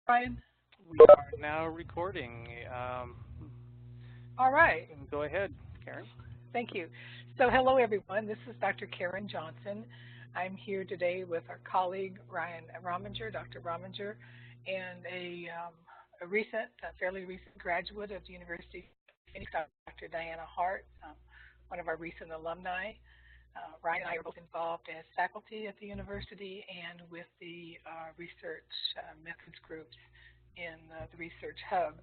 Brian? We are now recording. All right. Go ahead, Karen. Thank you. So, hello, everyone. This is Dr. Karen Johnson. I'm here today with our colleague, Ryan Rominger, Dr. Rominger, and a fairly recent graduate of the University of Phoenix, Dr. Diana Hart, one of our recent alumni. Ryan and I are both involved as faculty at the university and with the research methods groups in the research hub.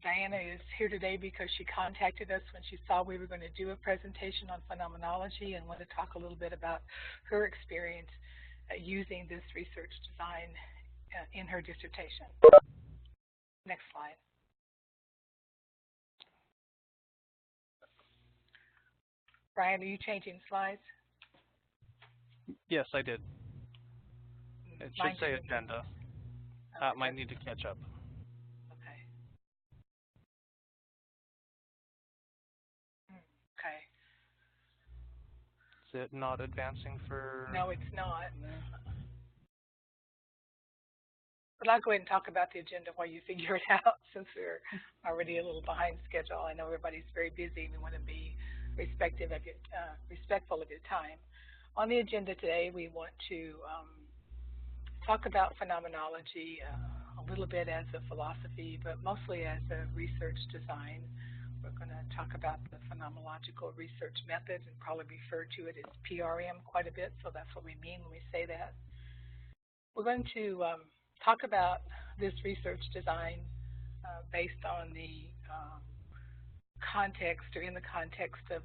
Diana is here today because she contacted us when she saw we were going to do a presentation on phenomenology and wanted to talk a little bit about her experience using this research design in her dissertation. Next slide. Brian, are you changing slides? Yes, I did. It should say agenda. Might need to catch up. Okay. Okay. Is it not advancing for? No, it's not. But I'll go ahead and talk about the agenda while you figure it out since we're already a little behind schedule. I know everybody's very busy and we want to be respectful of your time. On the agenda today, we want to talk about phenomenology a little bit as a philosophy, but mostly as a research design. We're going to talk about the phenomenological research method and probably refer to it as PRM quite a bit, so that's what we mean when we say that. We're going to talk about this research design based on the context or in the context of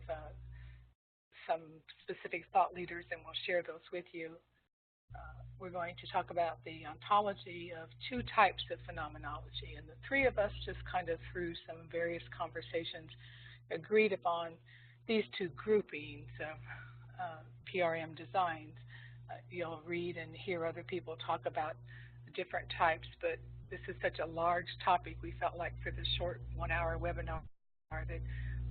some specific thought leaders, and we'll share those with you. We're going to talk about the ontology of two types of phenomenology, and the three of us just kind of through some various conversations agreed upon these two groupings of PRM designs. You'll read and hear other people talk about the different types, but this is such a large topic, we felt like for this short 1-hour webinar that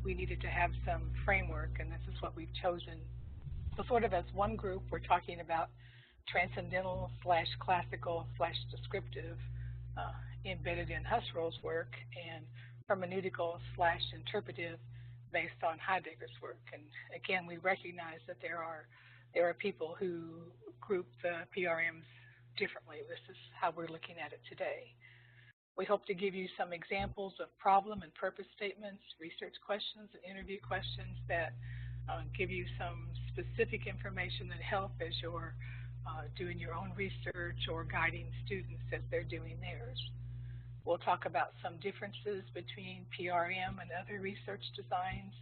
we needed to have some framework, and this is what we've chosen. So sort of as one group, we're talking about transcendental / classical / descriptive embedded in Husserl's work, and hermeneutical / interpretive based on Heidegger's work. And again, we recognize that there are people who group the PRMs differently. This is how we're looking at it today. We hope to give you some examples of problem and purpose statements, research questions, and interview questions that give you some specific information that help as you're doing your own research or guiding students as they're doing theirs. We'll talk about some differences between PRM and other research designs.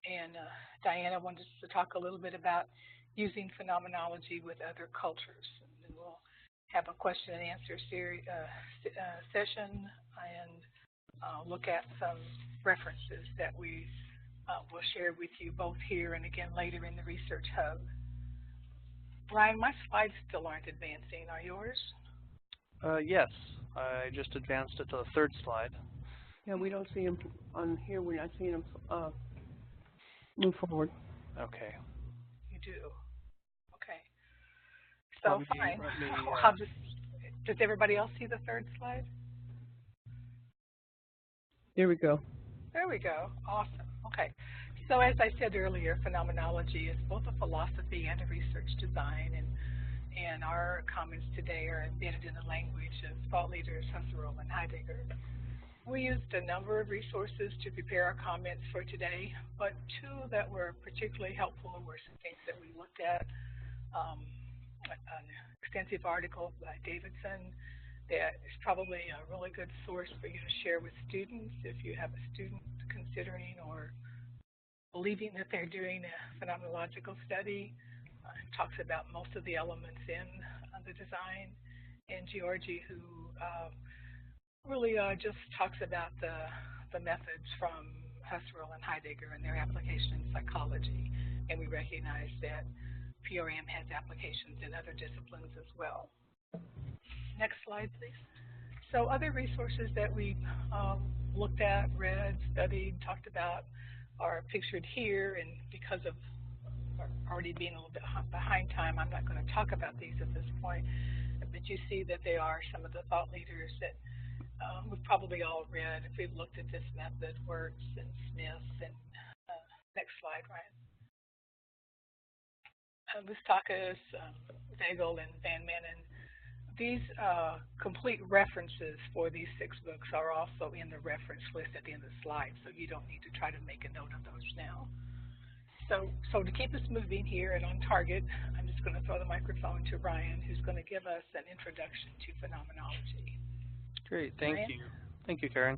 And Diana wanted us to talk a little bit about using phenomenology with other cultures. And we'll have a question and answer session and look at some references that we will share with you both here and again later in the Research Hub. Ryan, my slides still aren't advancing. Are yours? Yes, I just advanced it to the third slide. Yeah, we don't see them on here. We're not seeing them move forward. Okay. You do. Okay. So fine. Does everybody else see the third slide? There we go. There we go. Awesome. Okay. So as I said earlier, phenomenology is both a philosophy and a research design, and our comments today are embedded in the language of thought leaders Husserl and Heidegger. We used a number of resources to prepare our comments for today, but two that were particularly helpful were some things that we looked at. An extensive article by Davidson that is probably a really good source for you to share with students if you have a student considering or believing that they're doing a phenomenological study. It talks about most of the elements in the design. And Georgi, who really just talks about the methods from Husserl and Heidegger and their application in psychology. And we recognize that PRM has applications in other disciplines as well. Next slide, please. So other resources that we looked at, read, studied, talked about are pictured here, and because of already being a little bit behind time, I'm not going to talk about these at this point. but you see that they are some of the thought leaders that we've probably all read if we've looked at this method, Wirtz and Smith and next slide, Ryan. Moustakis, Nagel, and Van Manen. These complete references for these 6 books are also in the reference list at the end of the slide, so you don't need to try to make a note of those now. So to keep us moving here and on target, I'm just going to throw the microphone to Ryan, who's going to give us an introduction to phenomenology. Great, thank you. Thank you, Karen.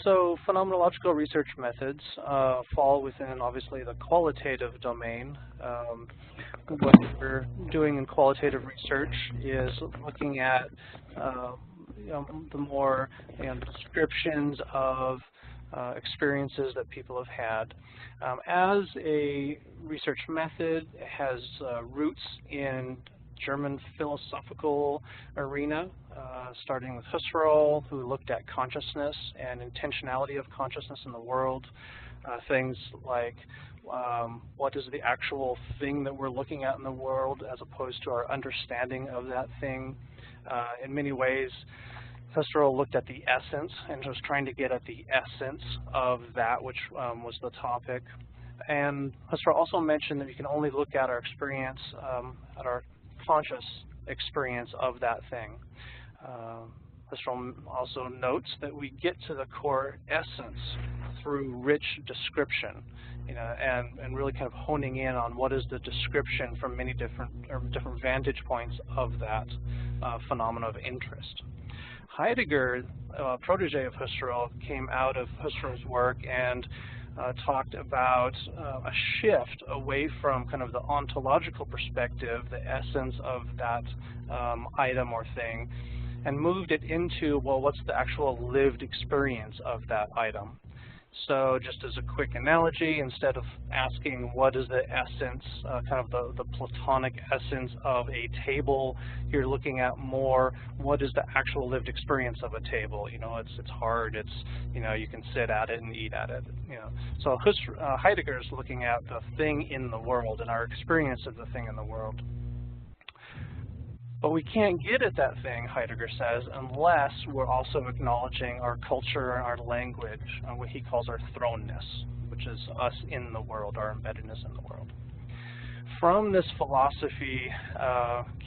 So phenomenological research methods fall within, obviously, the qualitative domain. What we're doing in qualitative research is looking at the more descriptions of experiences that people have had. As a research method, it has roots in German philosophical arena, starting with Husserl, who looked at consciousness and intentionality of consciousness in the world. Things like what is the actual thing that we're looking at in the world as opposed to our understanding of that thing. In many ways, Husserl looked at the essence and was trying to get at the essence of that which was the topic. And Husserl also mentioned that we can only look at our experience, at our conscious experience of that thing. Husserl also notes that we get to the core essence through rich description, and really kind of honing in on what is the description from many different vantage points of that phenomena of interest. Heidegger, a protege of Husserl, came out of Husserl's work and talked about a shift away from kind of the ontological perspective, the essence of that item or thing, and moved it into, well, what's the actual lived experience of that item? So just as a quick analogy, instead of asking what is the essence, kind of the Platonic essence of a table, you're looking at more what is the actual lived experience of a table. It's hard, you can sit at it and eat at it. So Heidegger is looking at the thing in the world and our experience of the thing in the world. But we can't get at that thing, Heidegger says, unless we're also acknowledging our culture and our language, what he calls our thrownness, which is us in the world, our embeddedness in the world. From this philosophy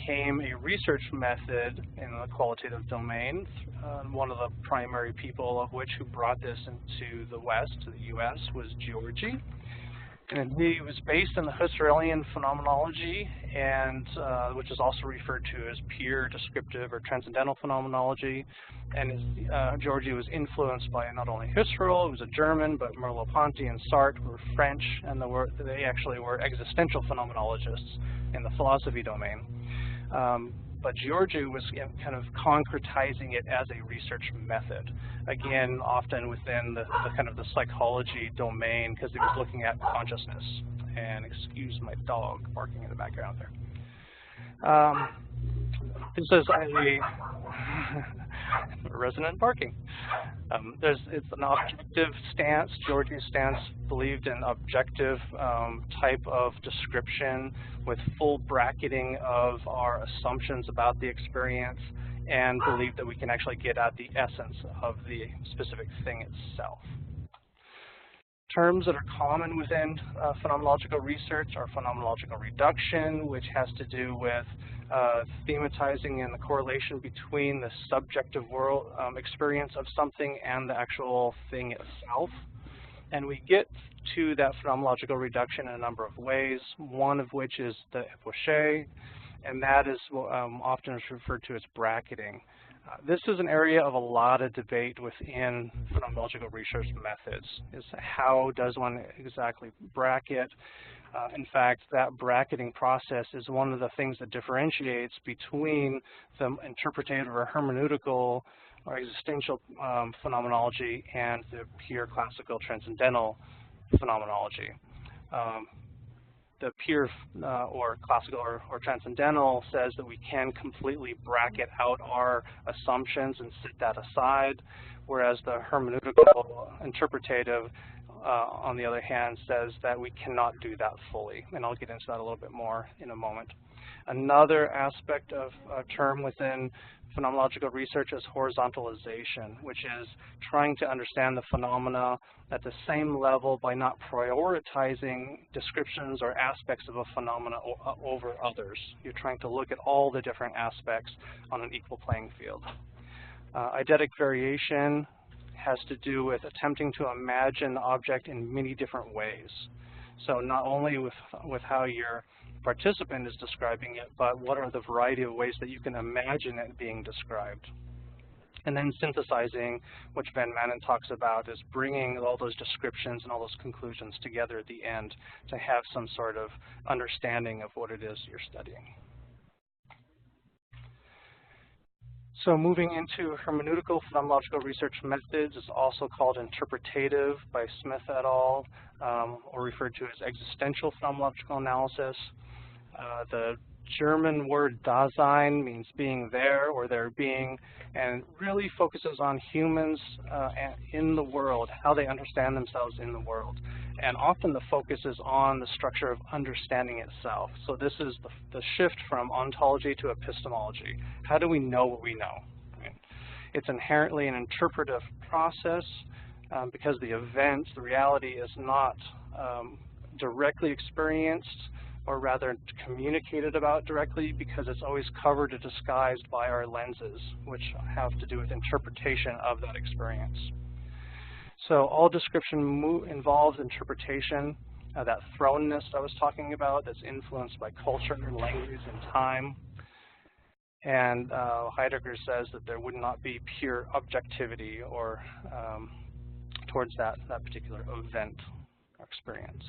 came a research method in the qualitative domain. One of the primary people of which who brought this into the West, to the US, was Georgi. And he was based in the Husserlian phenomenology, and which is also referred to as pure descriptive or transcendental phenomenology. And Georgi was influenced by not only Husserl, who was a German, but Merleau-Ponty and Sartre were French, and they actually were existential phenomenologists in the philosophy domain. But Georgi was kind of concretizing it as a research method. Again, often within the kind of the psychology domain, because he was looking at consciousness. And excuse my dog barking in the background there. This is a resonant barking. It's an objective stance. Georgi's stance believed in objective type of description with full bracketing of our assumptions about the experience, and believed that we can actually get at the essence of the specific thing itself. Terms that are common within phenomenological research are phenomenological reduction, which has to do with thematizing and the correlation between the subjective world experience of something and the actual thing itself. And we get to that phenomenological reduction in a number of ways, one of which is the epoché, and that is often referred to as bracketing. This is an area of a lot of debate within phenomenological research methods, is how does one exactly bracket. In fact, that bracketing process is one of the things that differentiates between the interpretative or hermeneutical or existential phenomenology and the pure classical transcendental phenomenology. The pure or classical or transcendental says that we can completely bracket out our assumptions and set that aside, whereas the hermeneutical interpretative, on the other hand, says that we cannot do that fully. And I'll get into that a little bit more in a moment. Another aspect of a term within phenomenological research is horizontalization, which is trying to understand the phenomena at the same level by not prioritizing descriptions or aspects of a phenomena over others. You're trying to look at all the different aspects on an equal playing field. Eidetic variation has to do with attempting to imagine the object in many different ways. So not only with how your participant is describing it, but what are the variety of ways that you can imagine it being described. And then synthesizing, which Van Manen talks about, is bringing all those descriptions and all those conclusions together at the end to have some sort of understanding of what it is you're studying. So moving into hermeneutical phenomenological research methods is also called interpretative by Smith et al., or referred to as existential phenomenological analysis. The German word Dasein means being there or there being, and really focuses on humans in the world, how they understand themselves in the world. And often the focus is on the structure of understanding itself. So this is the shift from ontology to epistemology. How do we know what we know? Right? It's inherently an interpretive process because the event, the reality is not directly experienced, or rather communicated about directly, because it's always covered or disguised by our lenses, which have to do with interpretation of that experience. So all description involves interpretation, that thrownness I was talking about that's influenced by culture, language, and time. And Heidegger says that there would not be pure objectivity or towards that particular event or experience.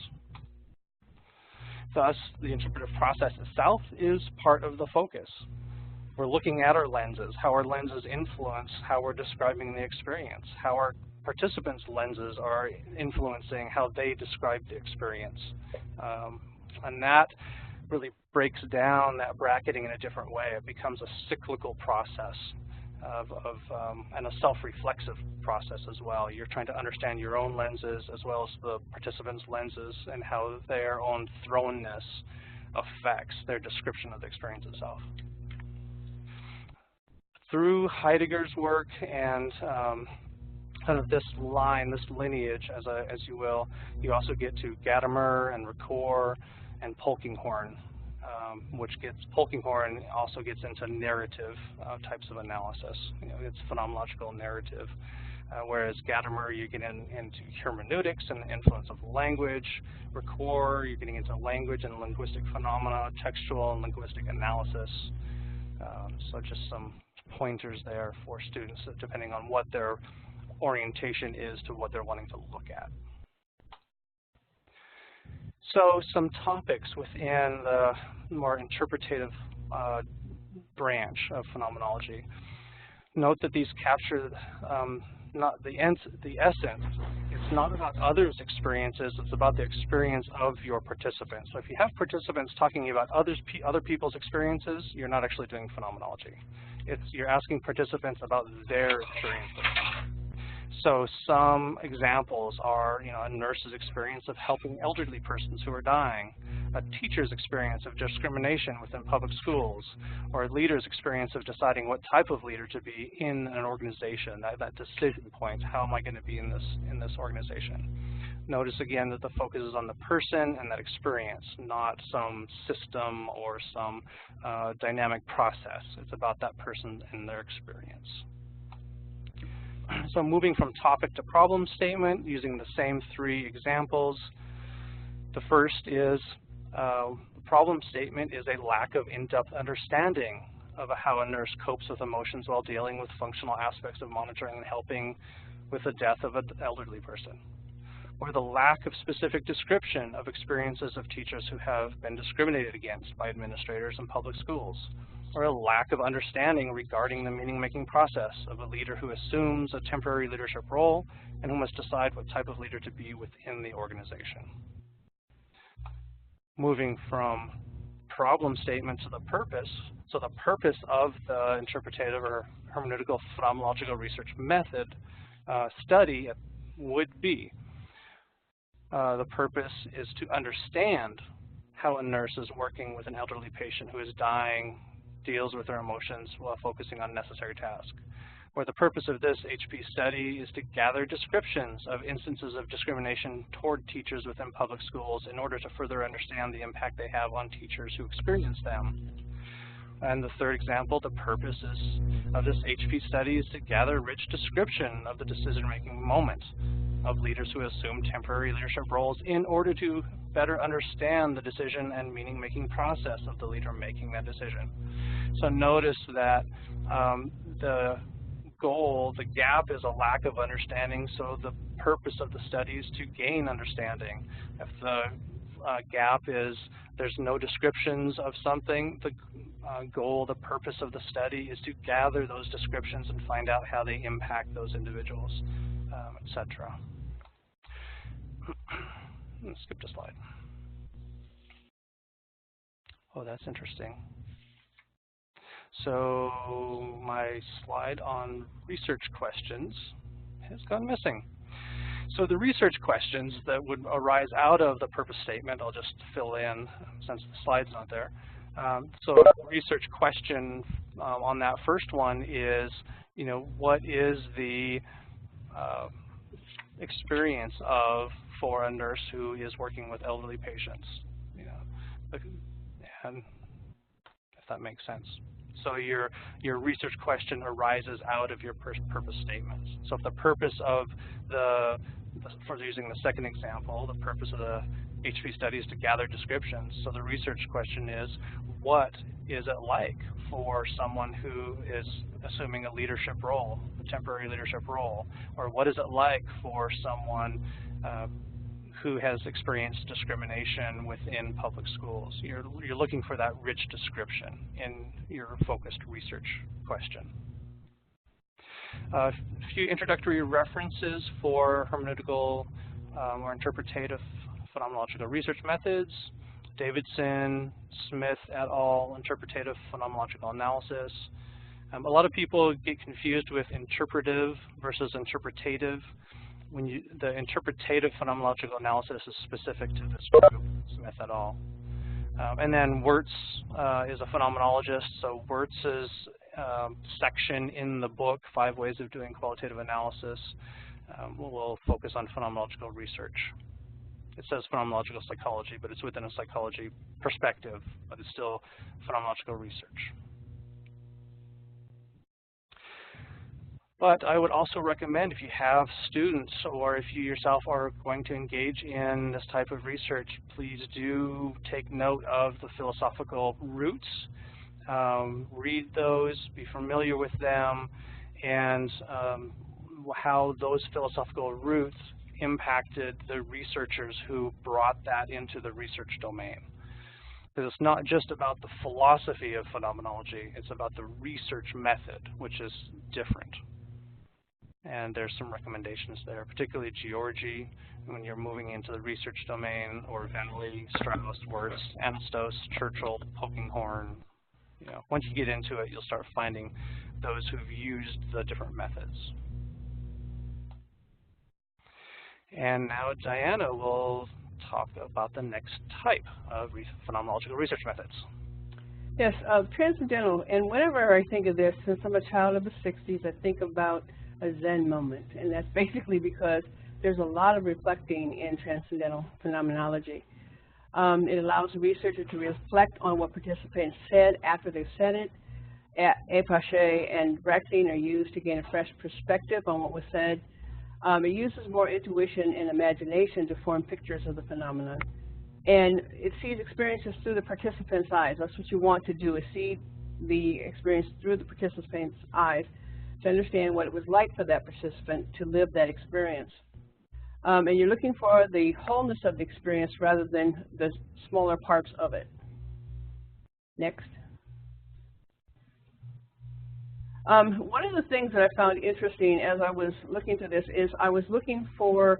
Thus, the interpretive process itself is part of the focus. We're looking at our lenses, how our lenses influence how we're describing the experience, how our participants' lenses are influencing how they describe the experience. And that really breaks down that bracketing in a different way. It becomes a cyclical process and a self-reflexive process as well. You're trying to understand your own lenses as well as the participants' lenses and how their own thrownness affects their description of the experience itself. Through Heidegger's work and kind of this line, this lineage, as you will, you also get to Gadamer and Ricoeur and Polkinghorne, Polkinghorne also gets into narrative types of analysis. You know, it's phenomenological narrative, whereas Gadamer, you get into hermeneutics and the influence of language. Ricoeur, you're getting into language and linguistic phenomena, textual and linguistic analysis. So just some pointers there for students, depending on what their orientation is to what they're wanting to look at. So some topics within the more interpretative branch of phenomenology. Note that these capture not the essence. It's not about others' experiences, it's about the experience of your participants. So if you have participants talking about other people's experiences, you're not actually doing phenomenology. You're asking participants about their experiences. So some examples are, a nurse's experience of helping elderly persons who are dying, a teacher's experience of discrimination within public schools, or a leader's experience of deciding what type of leader to be in an organization, that decision point, how am I going to be in this organization. Notice again that the focus is on the person and that experience, not some system or some dynamic process. It's about that person and their experience. So moving from topic to problem statement, using the same three examples. The first is the problem statement is a lack of in-depth understanding of how a nurse copes with emotions while dealing with functional aspects of monitoring and helping with the death of an elderly person. Or the lack of specific description of experiences of teachers who have been discriminated against by administrators in public schools. Or a lack of understanding regarding the meaning-making process of a leader who assumes a temporary leadership role and who must decide what type of leader to be within the organization. Moving from problem statement to the purpose. So the purpose of the interpretative or hermeneutical phenomenological research method study would be the purpose is to understand how a nurse is working with an elderly patient who is dying, deals with their emotions while focusing on necessary tasks. Where the purpose of this HP study is to gather descriptions of instances of discrimination toward teachers within public schools in order to further understand the impact they have on teachers who experience them. And the third example, the purpose of this HP study is to gather rich description of the decision-making moment of leaders who assume temporary leadership roles in order to better understand the decision and meaning-making process of the leader making that decision. So notice that the goal, the gap, is a lack of understanding, so the purpose of the study is to gain understanding. If the gap is there's no descriptions of something, the goal, the purpose of the study is to gather those descriptions and find out how they impact those individuals, etc. Let's skip the slide. Oh, that's interesting. So my slide on research questions has gone missing. So the research questions that would arise out of the purpose statement, I'll just fill in since the slide's not there. So the research question on that first one is, what is the experience for a nurse who is working with elderly patients? And if that makes sense. So your research question arises out of your purpose statement. So if the purpose of for using the second example, the purpose of the HP study is to gather descriptions. So the research question is, what is it like for someone who is assuming a leadership role, a temporary leadership role? Or what is it like for someone who has experienced discrimination within public schools? You're looking for that rich description in your focused research question. A few introductory references for hermeneutical or interpretative phenomenological research methods. Davidson, Smith et al., interpretative phenomenological analysis. A lot of people get confused with interpretive versus interpretative. The interpretative phenomenological analysis is specific to this group, Smith et al. And then Wirtz is a phenomenologist, so Wirtz's section in the book, 5 Ways of Doing Qualitative Analysis, will focus on phenomenological research. It says phenomenological psychology, but it's within a psychology perspective, but it's still phenomenological research. But I would also recommend, if you have students or if you yourself are going to engage in this type of research, please do take note of the philosophical roots. Read those, be familiar with them, and how those philosophical roots impacted the researchers who brought that into the research domain. Because it's not just about the philosophy of phenomenology, it's about the research method, which is different. And there's some recommendations there, particularly Georgi, when you're moving into the research domain, or Venley, Strauss, Wirtz, Anastos, Churchill, Polkinghorne. Once you get into it, you'll start finding those who've used the different methods. And now Diana will talk about the next type of phenomenological research methods. Yes, transcendental. And whenever I think of this, since I'm a child of the 60s, I think about a Zen moment. And that's basically because there's a lot of reflecting in transcendental phenomenology. It allows the researcher to reflect on what participants said after they've said it. Epache and Rexing are used to gain a fresh perspective on what was said. It uses more intuition and imagination to form pictures of the phenomenon. And it sees experiences through the participant's eyes. That's what you want to do, is see the experience through the participant's eyes to understand what it was like for that participant to live that experience. And you're looking for the wholeness of the experience rather than the smaller parts of it. Next. One of the things that I found interesting as I was looking through this is I was looking for,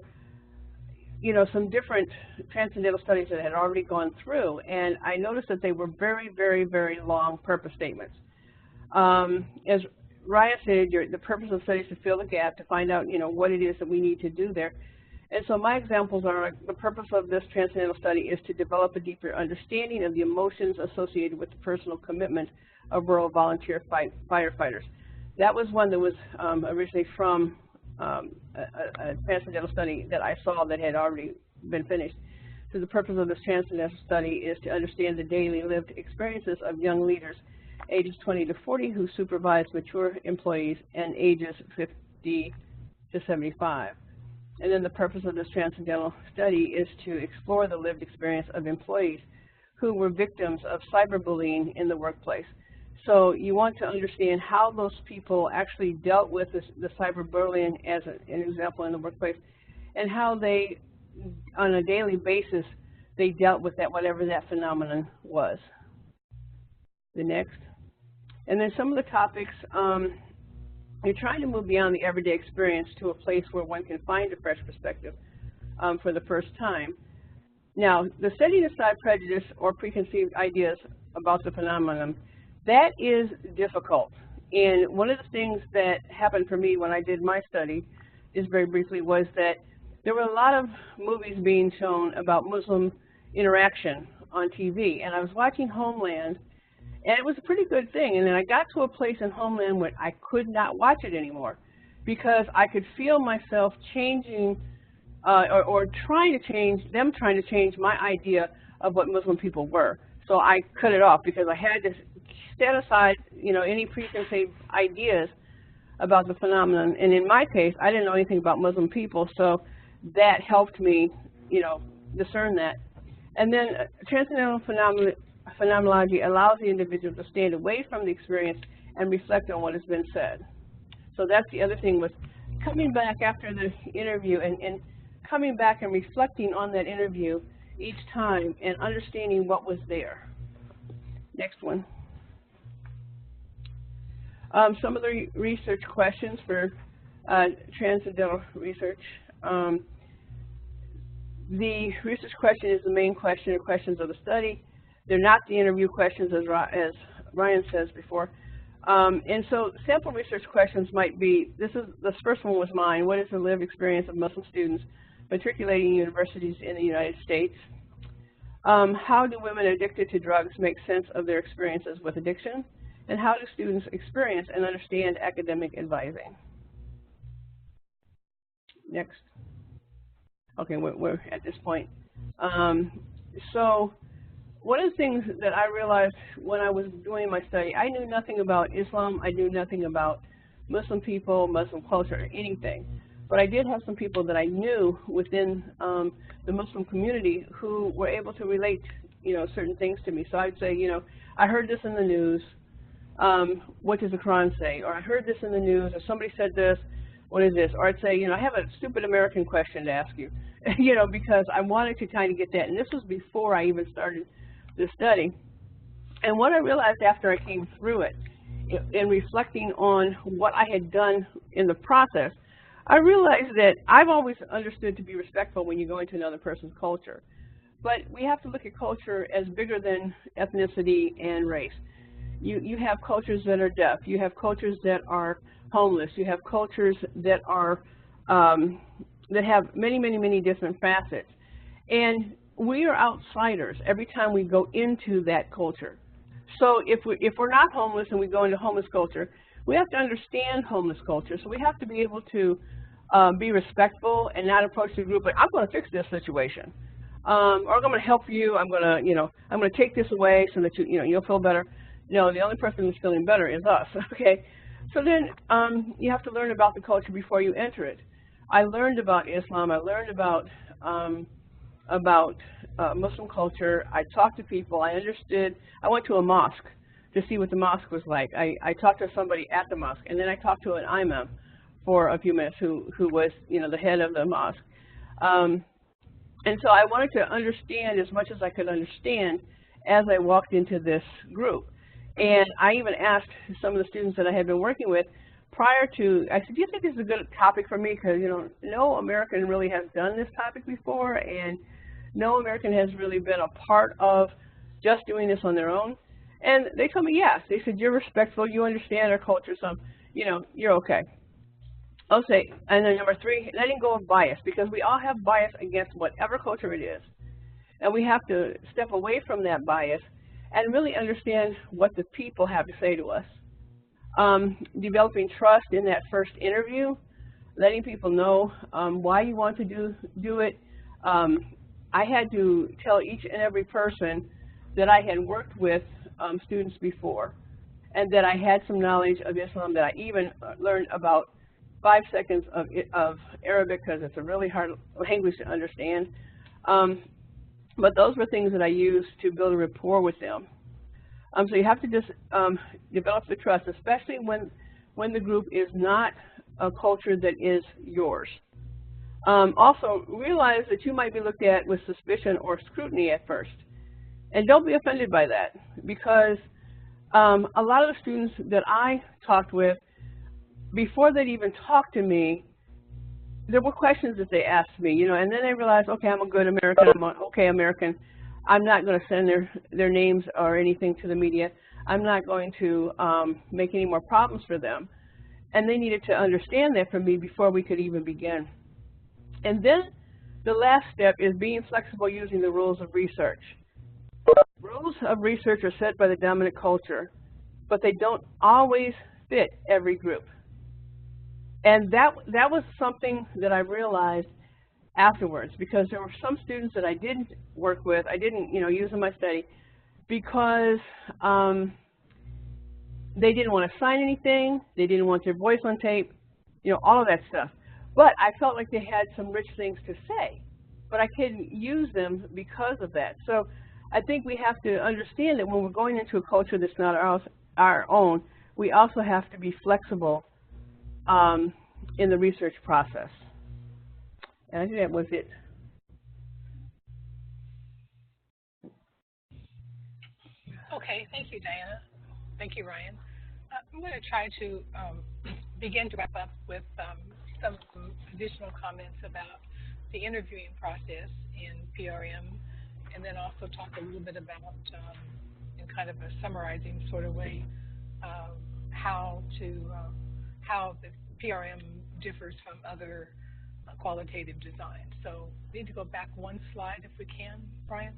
some different transcendental studies that had already gone through, and I noticed that they were very, very, very long purpose statements. As Raya said, the purpose of the study is to fill the gap, to find out, what it is that we need to do there. And so my examples are, the purpose of this transcendental study is to develop a deeper understanding of the emotions associated with the personal commitment of rural volunteer firefighters. That was one that was originally from a transcendental study that I saw that had already been finished. So the purpose of this transcendental study is to understand the daily lived experiences of young leaders ages 20 to 40 who supervise mature employees and ages 50 to 75. And then the purpose of this transcendental study is to explore the lived experience of employees who were victims of cyberbullying in the workplace. So you want to understand how those people actually dealt with the cyberbullying as an example in the workplace, and how they, on a daily basis, they dealt with that, whatever that phenomenon was. The next. And then some of the topics, you're trying to move beyond the everyday experience to a place where one can find a fresh perspective for the first time. Now, the setting aside prejudice or preconceived ideas about the phenomenon, that is difficult. And one of the things that happened for me when I did my study, just very briefly, was that there were a lot of movies being shown about Muslim interaction on TV. And I was watching Homeland, and it was a pretty good thing. And then I got to a place in Homeland where I could not watch it anymore because I could feel myself changing or trying to change my idea of what Muslim people were. So I cut it off because I had to set aside, any preconceived ideas about the phenomenon. And in my case, I didn't know anything about Muslim people, so that helped me, discern that. And then transcendental phenomenology allows the individual to stand away from the experience and reflect on what has been said. So that's the other thing, with coming back after the interview and coming back and reflecting on that interview each time and understanding what was there. Next one. Some of the research questions for transcendental research. The research question is the main question or questions of the study. They're not the interview questions, as Ryan says before. And so sample research questions might be, this first one was mine: what is the lived experience of Muslim students matriculating in universities in the United States? How do women addicted to drugs make sense of their experiences with addiction? And how do students experience and understand academic advising? Next. Okay, we're at this point. So one of the things that I realized when I was doing my study, I knew nothing about Islam. I knew nothing about Muslim people, Muslim culture, or anything. But I did have some people that I knew within the Muslim community who were able to relate, certain things to me. So I'd say, I heard this in the news. What does the Quran say? Or I heard this in the news, or somebody said this. What is this? Or I'd say, I have a stupid American question to ask you, because I wanted to kind of get that. And this was before I even started this study. And what I realized after I came through it, in reflecting on what I had done in the process, I realized that I've always understood to be respectful when you go into another person's culture. But we have to look at culture as bigger than ethnicity and race. You have cultures that are deaf. You have cultures that are homeless. You have cultures that are that have many, many, many different facets. And we are outsiders every time we go into that culture. So if we're not homeless and we go into homeless culture, we have to understand homeless culture. So we have to be able to be respectful and not approach the group like, I'm going to fix this situation, or I'm going to help you. I'm going to take this away so that you'll feel better. No, the only person who's feeling better is us. Okay. So then you have to learn about the culture before you enter it. I learned about Islam. I learned about Muslim culture. I talked to people. I understood. I went to a mosque to see what the mosque was like. I talked to somebody at the mosque, and then I talked to an imam for a few minutes who was the head of the mosque. And so I wanted to understand as much as I could understand as I walked into this group. And I even asked some of the students that I had been working with prior to, I said, do you think this is a good topic for me? Because, no American really has done this topic before, and no American has really been a part of just doing this on their own. And they told me yes. They said, you're respectful, you understand our culture, so, you're okay. I'll say, and then number 3, letting go of bias, because we all have bias against whatever culture it is. And we have to step away from that bias and really understand what the people have to say to us. Developing trust in that first interview, letting people know why you want to do it. I had to tell each and every person that I had worked with students before, and that I had some knowledge of Islam, that I even learned about 5 seconds of Arabic, because it's a really hard language to understand. But those were things that I used to build a rapport with them. So you have to just develop the trust, especially when the group is not a culture that is yours. Also, realize that you might be looked at with suspicion or scrutiny at first. And don't be offended by that, because a lot of the students that I talked with, before they'd even talked to me, there were questions that they asked me, and then they realized, okay, I'm a good American, I'm an okay American. I'm not going to send their names or anything to the media. I'm not going to make any more problems for them. And they needed to understand that from me before we could even begin. And then the last step is being flexible using the rules of research. Rules of research are set by the dominant culture, but they don't always fit every group. And that was something that I realized afterwards, because there were some students that I didn't work with, I didn't use in my study, because they didn't want to sign anything, they didn't want their voice on tape, all of that stuff. But I felt like they had some rich things to say, but I couldn't use them because of that. So I think we have to understand that when we're going into a culture that's not our own, we also have to be flexible in the research process. And I think that was it. Okay, thank you, Diana. Thank you, Ryan. I'm going to try to begin to wrap up with some additional comments about the interviewing process in PRM, and then also talk a little bit about, in kind of a summarizing sort of way, how the PRM differs from other qualitative designs. So we need to go back one slide if we can, Brian.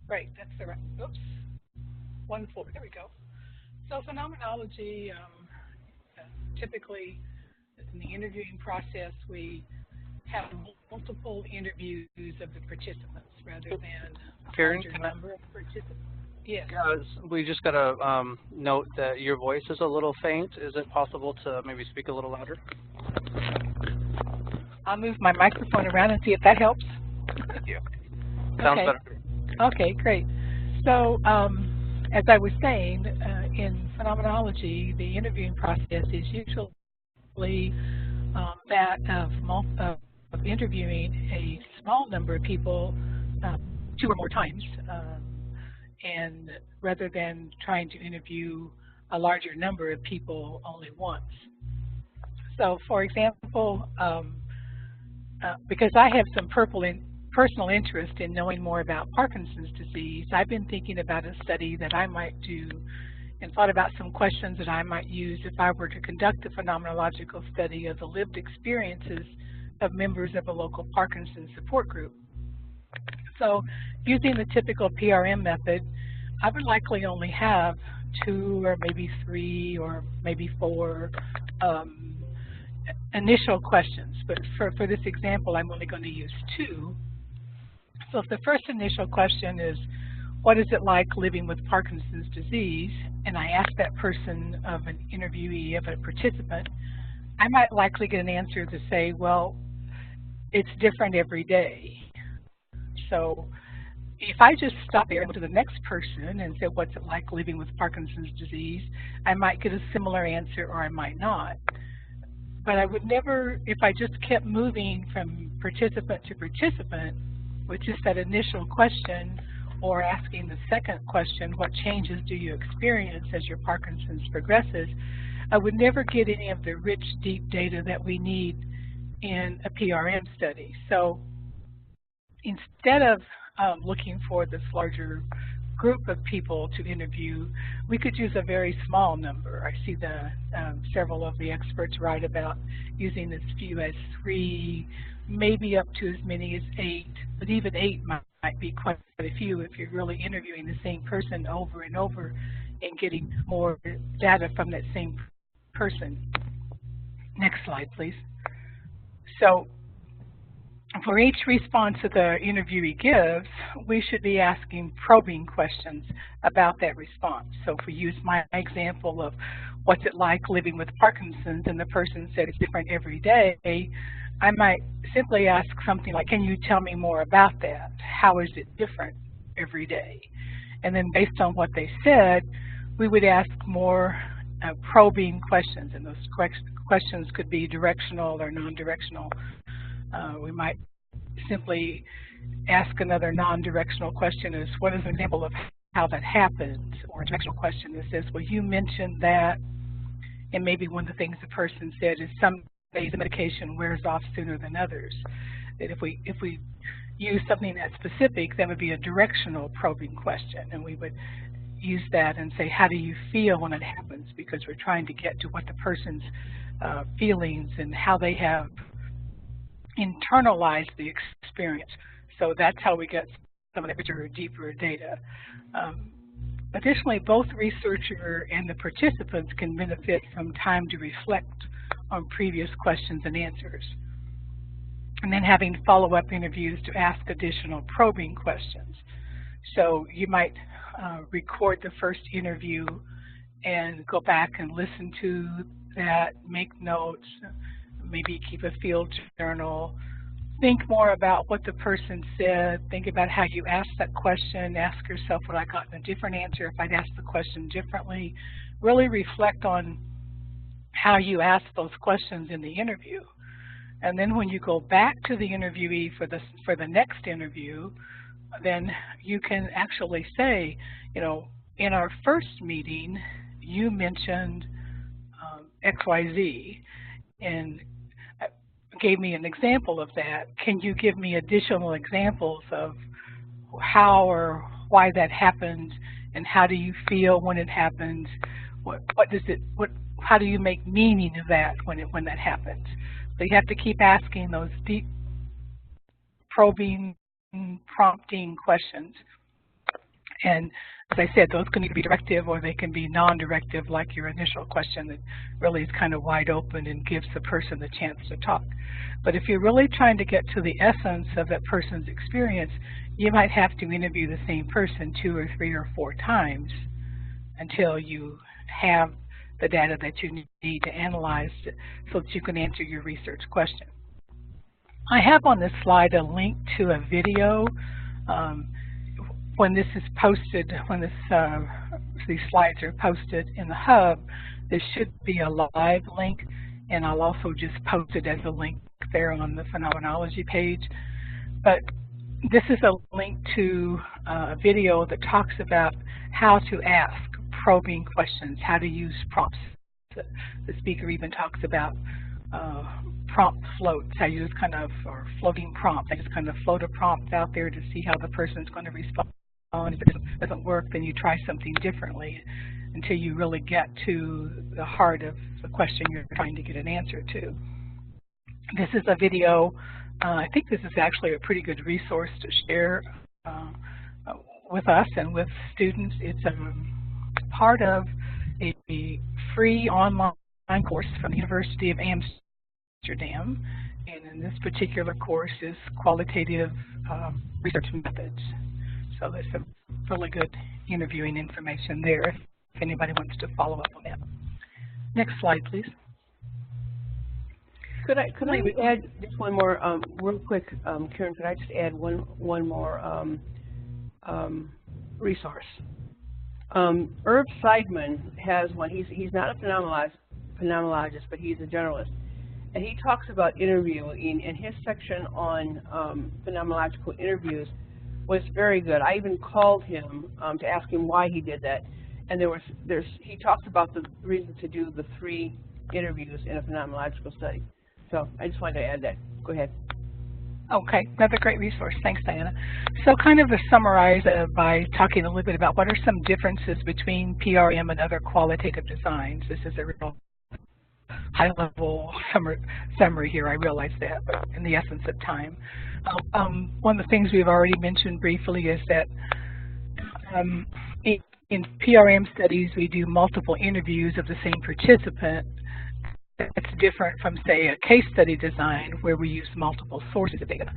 Right, that's the right, oops, one forward, there we go. So phenomenology, typically in the interviewing process, we have multiple interviews of the participants rather than a larger number of participants. Yes. We just got to note that your voice is a little faint. Is it possible to maybe speak a little louder? I'll move my microphone around and see if that helps. Thank you. Sounds better. Okay, great. So as I was saying, in phenomenology, the interviewing process is usually that of interviewing a small number of people 2 or more times, and rather than trying to interview a larger number of people only once. So, for example, because I have some personal interest in knowing more about Parkinson's disease, I've been thinking about a study that I might do and thought about some questions that I might use if I were to conduct a phenomenological study of the lived experiences of members of a local Parkinson's support group. So using the typical PRM method, I would likely only have 2 or maybe 3 or maybe 4 initial questions. But for this example, I'm only going to use 2. So if the first initial question is, what is it like living with Parkinson's disease? And I ask that person of an interviewee, of a participant, I might likely get an answer to say, well, it's different every day. So if I just stop there and go to the next person and say, what's it like living with Parkinson's disease, I might get a similar answer or I might not. But I would never, if I just kept moving from participant to participant with just that initial question, or asking the second question, what changes do you experience as your Parkinson's progresses, I would never get any of the rich, deep data that we need in a PRM study. So instead of looking for this larger group of people to interview, we could use a very small number. I see several of the experts write about using as few as 3, maybe up to as many as 8, but even 8 might be quite a few if you're really interviewing the same person over and over and getting more data from that same person. Next slide, please. So for each response that the interviewee gives, we should be asking probing questions about that response. So if we use my example of what's it like living with Parkinson's, and the person said it's different every day, I might simply ask something like, can you tell me more about that? How is it different every day? And then based on what they said, we would ask more probing questions, and those questions could be directional or non-directional. We might simply ask another non-directional question is, what is an example of how that happened? Or a directional question that says, well, you mentioned that, and maybe one of the things the person said is some days the medication wears off sooner than others. That if we use something that's specific, that would be a directional probing question, and we would use that and say, how do you feel when it happens? Because we're trying to get to what the person's feelings and how they have internalized the experience. So that's how we get some of the richer, deeper data. Additionally, both researcher and the participants can benefit from time to reflect on previous questions and answers. And then having follow-up interviews to ask additional probing questions. So you might record the first interview and go back and listen to that, make notes, maybe keep a field journal. Think more about what the person said. Think about how you asked that question. Ask yourself, would I gotten a different answer if I'd asked the question differently? Really reflect on how you asked those questions in the interview. And then when you go back to the interviewee for the next interview, then you can actually say, you know, in our first meeting, you mentioned XYZ and gave me an example of that. Can you give me additional examples of how or why that happened, and how do you feel when it happens? How do you make meaning of that when that happens? So you have to keep asking those deep, probing, prompting questions. And as I said, those can either be directive or they can be non-directive, like your initial question that really is kind of wide open and gives the person the chance to talk. But if you're really trying to get to the essence of that person's experience, you might have to interview the same person 2 or 3 or 4 times until you have the data that you need to analyze so that you can answer your research question. I have on this slide a link to a video. When this is posted, when these slides are posted in the hub, there should be a live link, and I'll also just post it as a link there on the Phenomenology page. But this is a link to a video that talks about how to ask probing questions, how to use prompts. The speaker even talks about prompt floats, how you just kind of, or floating prompts. I just kind of float a prompt out there to see how the person's going to respond. If it doesn't work, then you try something differently until you really get to the heart of the question you're trying to get an answer to. This is a video. I think this is actually a pretty good resource to share with us and with students. It's a part of a free online course from the University of Amsterdam, and in this particular course is qualitative research methods. So there's some really good interviewing information there if anybody wants to follow up on that. Next slide, please. Could I add just one more real quick, Karen? Could I just add one more resource? Herb Seidman has one. He's not a phenomenologist, but he's a generalist, and he talks about interviewing. And his section on phenomenological interviews was very good. I even called him to ask him why he did that, and he talks about the reason to do the 3 interviews in a phenomenological study. So I just wanted to add that. Go ahead. Okay, another great resource. Thanks, Diana. So kind of to summarize by talking a little bit about what are some differences between PRM and other qualitative designs. This is a real high-level summary here, I realize that, but in the essence of time. One of the things we've already mentioned briefly is that um, in PRM studies, we do multiple interviews of the same participant. That's different from, say, a case study design where we use multiple sources of data.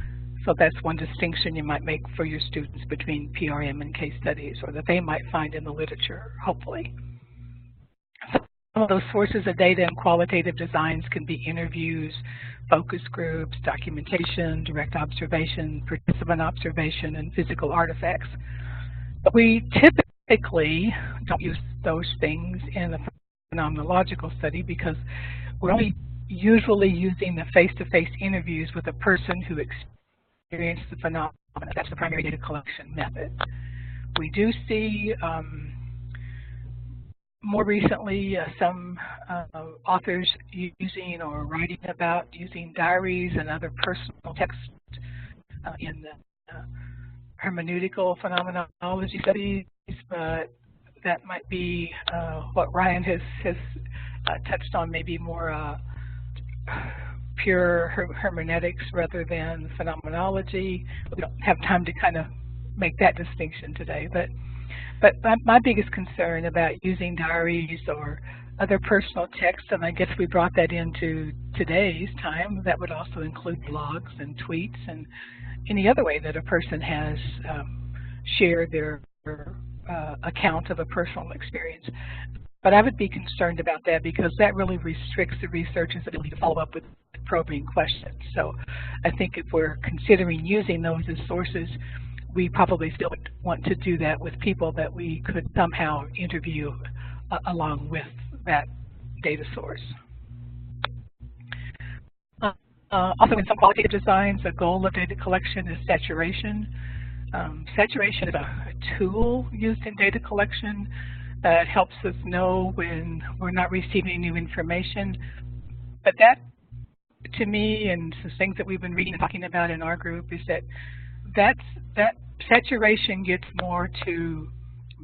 So that's one distinction you might make for your students between PRM and case studies, or that they might find in the literature, hopefully. Some of those sources of data in qualitative designs can be interviews, focus groups, documentation, direct observation, participant observation, and physical artifacts. But we typically don't use those things in a phenomenological study because we're only usually using the face-to-face interviews with a person who experienced the phenomena. That's the primary data collection method. We do see more recently some authors using or writing about using diaries and other personal text in the hermeneutical phenomenology studies, but that might be what Ryan has touched on, maybe more pure hermeneutics rather than phenomenology. We don't have time to kind of make that distinction today, but my biggest concern about using diaries or other personal text, and I guess we brought that into today's time, that would also include blogs and tweets and any other way that a person has shared their account of a personal experience. But I would be concerned about that because that really restricts the researcher's ability to follow up with probing questions. So I think if we're considering using those as sources, we probably still want to do that with people that we could somehow interview along with that data source. Also, in some qualitative designs, the goal of data collection is saturation. Saturation is a tool used in data collection that helps us know when we're not receiving new information. But that, to me, and some things that we've been reading and talking about in our group, is that saturation gets more to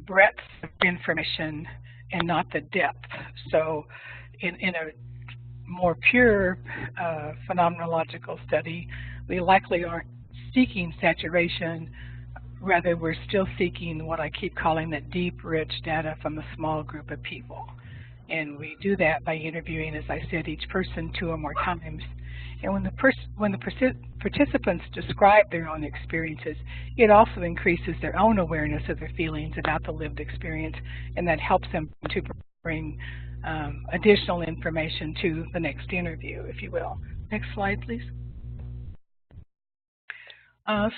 breadth of information and not the depth. So in a more pure phenomenological study, we likely aren't seeking saturation. Rather, we're still seeking what I keep calling the deep, rich data from a small group of people. And we do that by interviewing, as I said, each person 2 or more times. And when the participants describe their own experiences, it also increases their own awareness of their feelings about the lived experience, and that helps them to bring additional information to the next interview, if you will. Next slide, please.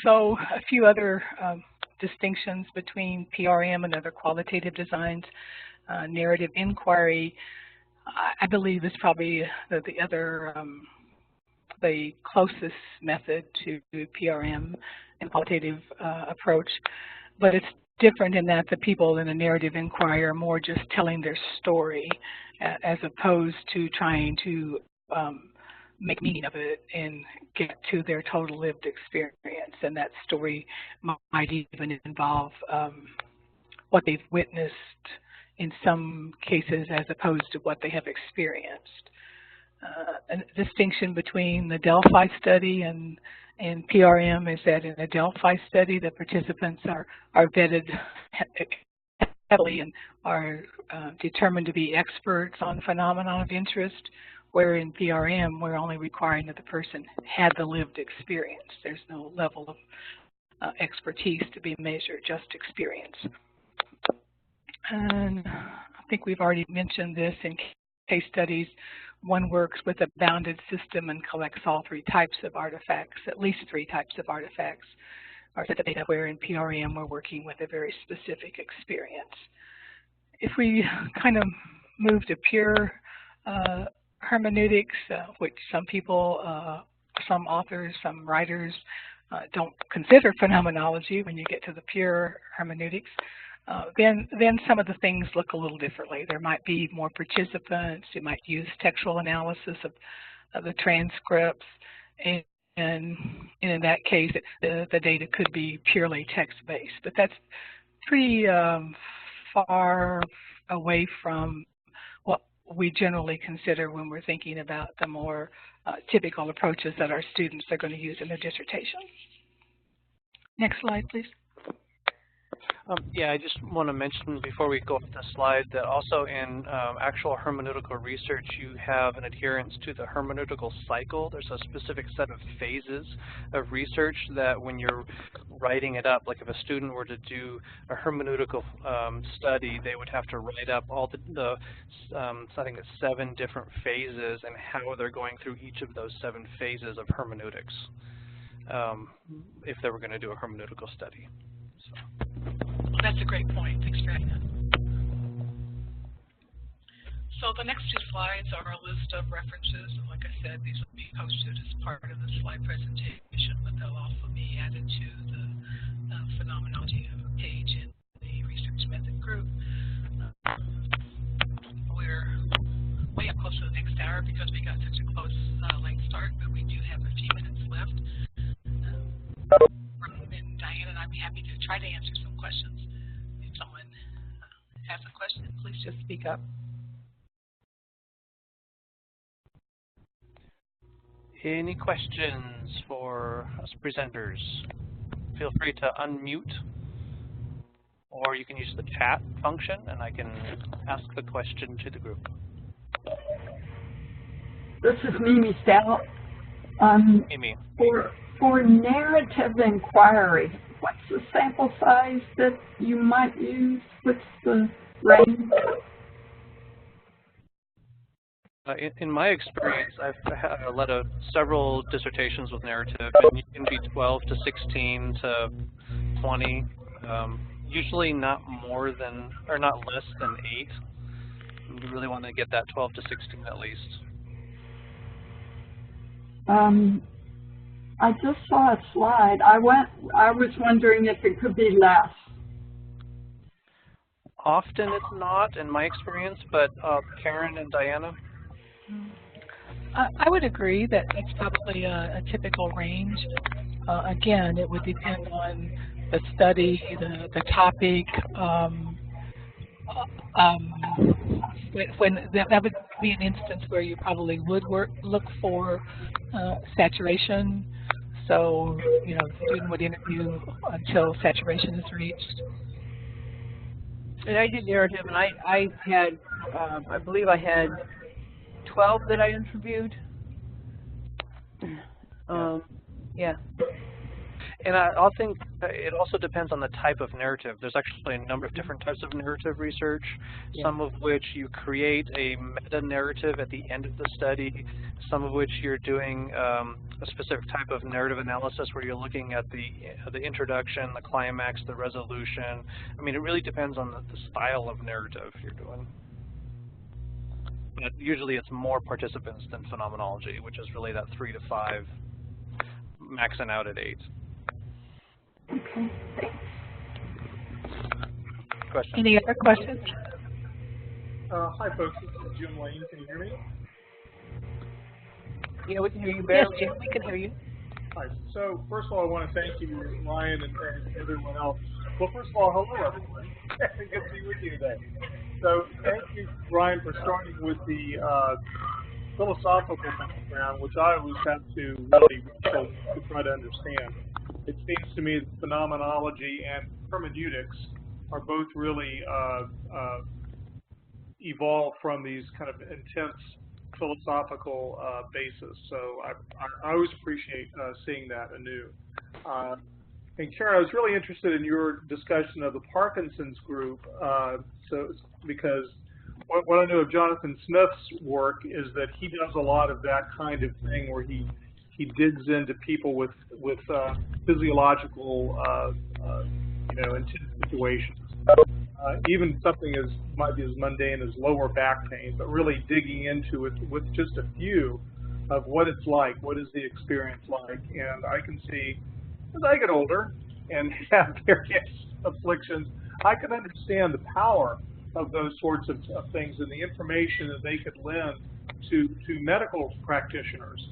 So a few other distinctions between PRM and other qualitative designs. Narrative inquiry, I believe, is probably the closest method to PRM and qualitative approach, but it's different in that the people in a narrative inquiry are more just telling their story as opposed to trying to make meaning of it and get to their total lived experience. And that story might even involve what they've witnessed in some cases as opposed to what they have experienced. A distinction between the Delphi study and PRM is that in a Delphi study, the participants are vetted heavily and are determined to be experts on phenomena of interest, where in PRM, we're only requiring that the person had the lived experience. There's no level of expertise to be measured, just experience. And I think we've already mentioned this in case studies. One works with a bounded system and collects all 3 types of artifacts, at least 3 types of artifacts, or set of data, where in PRM we're working with a very specific experience. If we kind of move to pure hermeneutics, which some people, some authors, some writers don't consider phenomenology when you get to the pure hermeneutics, then some of the things look a little differently. There might be more participants. You might use textual analysis of the transcripts, and and in that case, the data could be purely text-based. But that's pretty far away from what we generally consider when we're thinking about the more typical approaches that our students are going to use in their dissertation. Next slide, please. Yeah, I just want to mention before we go off the slide that also in actual hermeneutical research, you have an adherence to the hermeneutical cycle. There's a specific set of phases of research that when you're writing it up, like if a student were to do a hermeneutical study, they would have to write up all I think it's 7 different phases and how they're going through each of those 7 phases of hermeneutics if they were going to do a hermeneutical study. So. That's a great point. Thanks for adding that. So the next 2 slides are a list of references. And like I said, these will be posted as part of the slide presentation, but they'll also be added to the phenomenology page in the research method group. We're way up close to the next hour because we got such a close late start, but we do have a few minutes left. And Diane and I'd be happy to try to answer some questions. If someone has a question, please just speak up. Any questions for us presenters? Feel free to unmute, or you can use the chat function, and I can ask the question to the group. This is Mimi Stout. Amy. For narrative inquiry, what's the sample size that you might use? What's the range? In my experience, I've led several dissertations with narrative, and you can be 12 to 16 to 20, usually not more than, or not less than 8. You really want to get that 12 to 16 at least. I just saw a slide. I was wondering if it could be less. Often it's not, in my experience, but Karen and Diana? I would agree that that's probably a typical range. Again, it would depend on the study, the topic. That would be an instance where you probably would look for saturation. So, the student would interview until saturation is reached. And I did narrative, and I had, I believe I had 12 that I interviewed. Yeah. And I think it also depends on the type of narrative. There's actually a number of different types of narrative research, some of which you create a meta-narrative at the end of the study, some of which you're doing a specific type of narrative analysis where you're looking at the introduction, the climax, the resolution. I mean, it really depends on the style of narrative you're doing. But usually it's more participants than phenomenology, which is really that 3 to 5, maxing out at 8. Okay, thanks. Question. Any other questions? Hi, folks. This is Jim Lane. Can you hear me? Yeah, we can hear you barely. Yes, Jim, we can hear you. Hi. So, first of all, I want to thank you, Ryan, and everyone else. Well, first of all, hello, everyone. Good to be with you today. So, thank you, Ryan, for starting with the philosophical background, which I always have to really research to try to understand. It seems to me that phenomenology and hermeneutics are both really evolved from these kind of intense philosophical basis. So I always appreciate seeing that anew. And Karen, I was really interested in your discussion of the Parkinson's group, because what I know of Jonathan Smith's work is that he does a lot of that kind of thing where he digs into people with physiological intense situations. Even something might be as mundane as lower back pain, but really digging into it with just a few of what it's like, what is the experience like. And I can see, as I get older and have various afflictions, I can understand the power of those sorts of things and the information that they could lend to medical practitioners.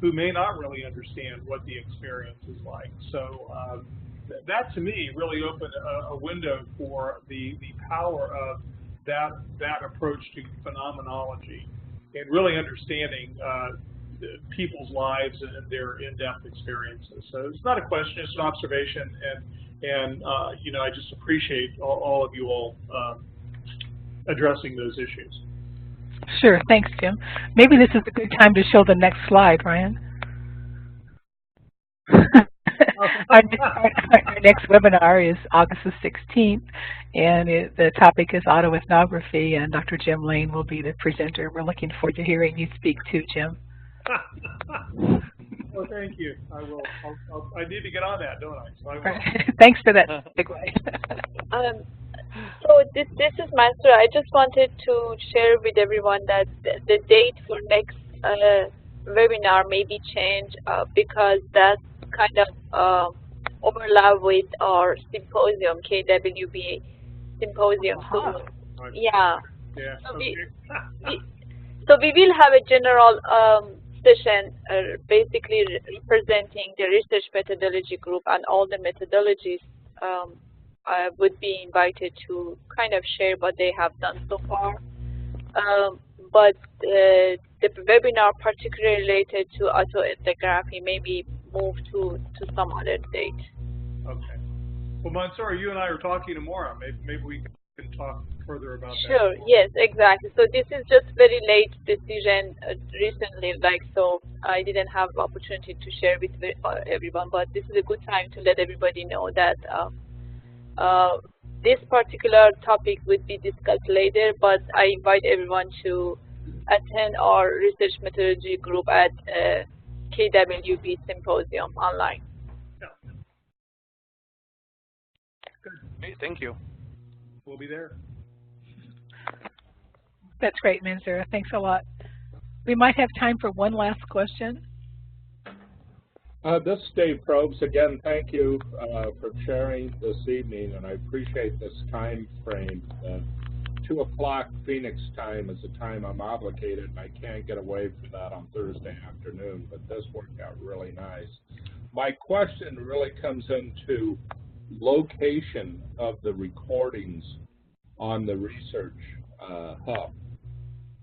who may not really understand what the experience is like. So that to me really opened a window for the power of that approach to phenomenology and really understanding people's lives and their in-depth experiences. So it's not a question, it's an observation, and you know, I just appreciate all of you all addressing those issues. Sure, thanks, Jim. Maybe this is a good time to show the next slide, Ryan. Our next webinar is August the 16th, and the topic is autoethnography, and Dr. Jim Lane will be the presenter. We're looking forward to hearing you speak too, Jim. Well, thank you. I will. I need to get on that, don't I? So I will. Thanks for that segue. So this is Master. I just wanted to share with everyone that the date for next webinar may be changed because that's kind of overlap with our symposium, KWB symposium. So, yeah. Yeah. So, okay. we will have a general session basically representing the research methodology group, and all the methodologies would be invited to kind of share what they have done so far. But the webinar particularly related to autoethnography may be moved to some other date. Okay. Well, Mansour, you and I are talking tomorrow. Maybe we can talk further about that. Sure. Yes, exactly. So this is just very late decision recently, like, so I didn't have the opportunity to share with everyone, but this is a good time to let everybody know that this particular topic would be discussed later, but I invite everyone to attend our research methodology group at KWB Symposium online. Yeah. Good. Hey, thank you. We'll be there. That's great, Mansour. Thanks a lot. We might have time for one last question. This is Dave Probst. Again, thank you for sharing this evening, and I appreciate this time frame. 2 o'clock Phoenix time is the time I'm obligated, and I can't get away from that on Thursday afternoon, but this worked out really nice. My question really comes into location of the recordings on the research hub.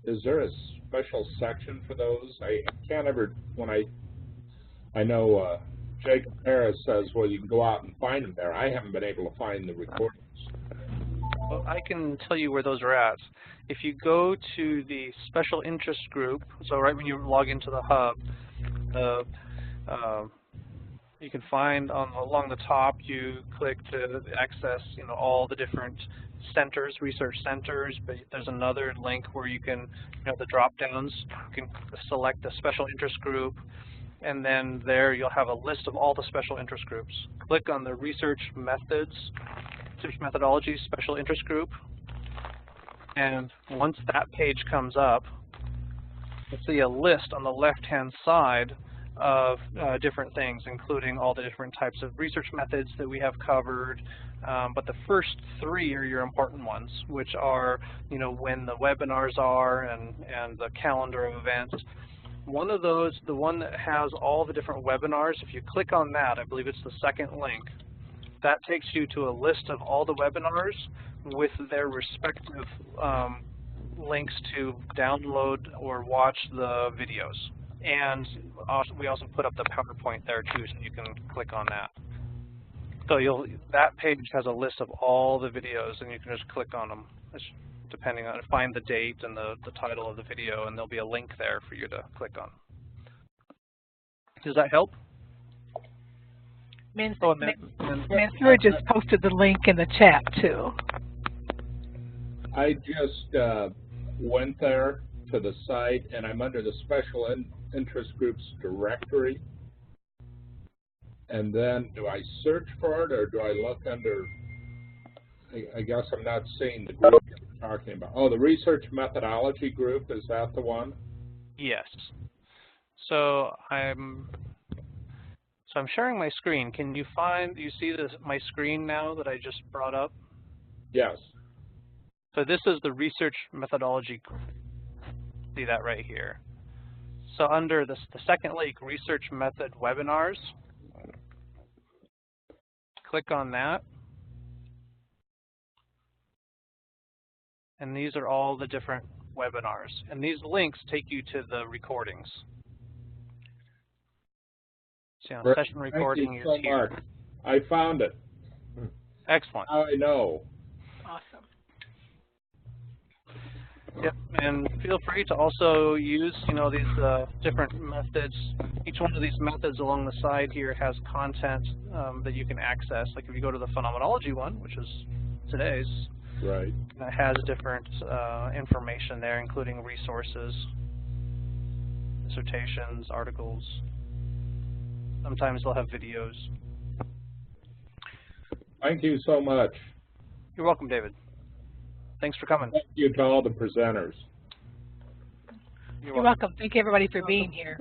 Is there a special section for those? I can't ever, when I know Jacob Harris says, well, you can go out and find them there. I haven't been able to find the recordings. Well, I can tell you where those are at. If you go to the special interest group, so right when you log into the hub, you can find along the top, you click to access, you know, all the different centers, research centers, but there's another link where you can, you know, the drop downs, you can select a special interest group, and then there you'll have a list of all the special interest groups. Click on the research methodology special interest group, and once that page comes up, you'll see a list on the left-hand side of different things, including all the different types of research methods that we have covered. But the first 3 are your important ones, which are, you know, when the webinars are and the calendar of events. One of those, the one that has all the different webinars, if you click on that, I believe it's the second link, that takes you to a list of all the webinars with their respective links to download or watch the videos. And we also put up the PowerPoint there too, so you can click on that. So that page has a list of all the videos, and you can just click on them, depending on, find the date and the title of the video, and there'll be a link there for you to click on. Does that help? Mansour just posted the link in the chat too. I just went there to the site, and I'm under the special interest groups directory. And then do I search for it, or do I look under, I guess I'm not seeing the group you're talking about. Oh, the research methodology group, is that the one? Yes. So I'm sharing my screen. Can you see my screen now that I just brought up? Yes. So this is the research methodology group. See that right here. So under the second link, Research Method Webinars, click on that. And these are all the different webinars. And these links take you to the recordings. See, session recording is here. Mark. I found it. Excellent. Now I know. Awesome. Yep, and feel free to also use, these different methods. Each one of these methods along the side here has content that you can access. Like if you go to the Phenomenology one, which is today's, right, it has different information there, including resources, dissertations, articles. Sometimes they'll have videos. Thank you so much. You're welcome, David. Thanks for coming. Thank you to all the presenters. You're welcome. Thank you, everybody, for being here.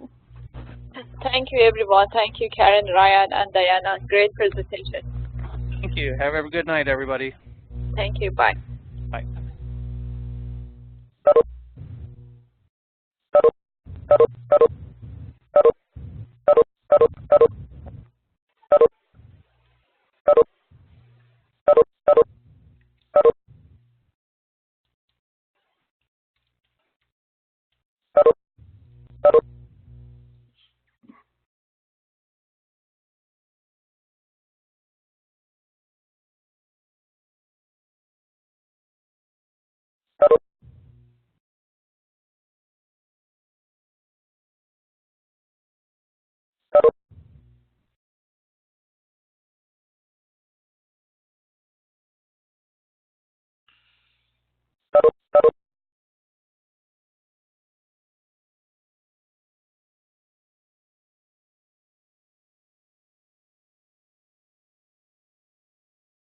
Thank you, everyone. Thank you, Karen, Ryan, and Diana. Great presentation. Thank you. Have a good night, everybody. Thank you. Bye. Bye.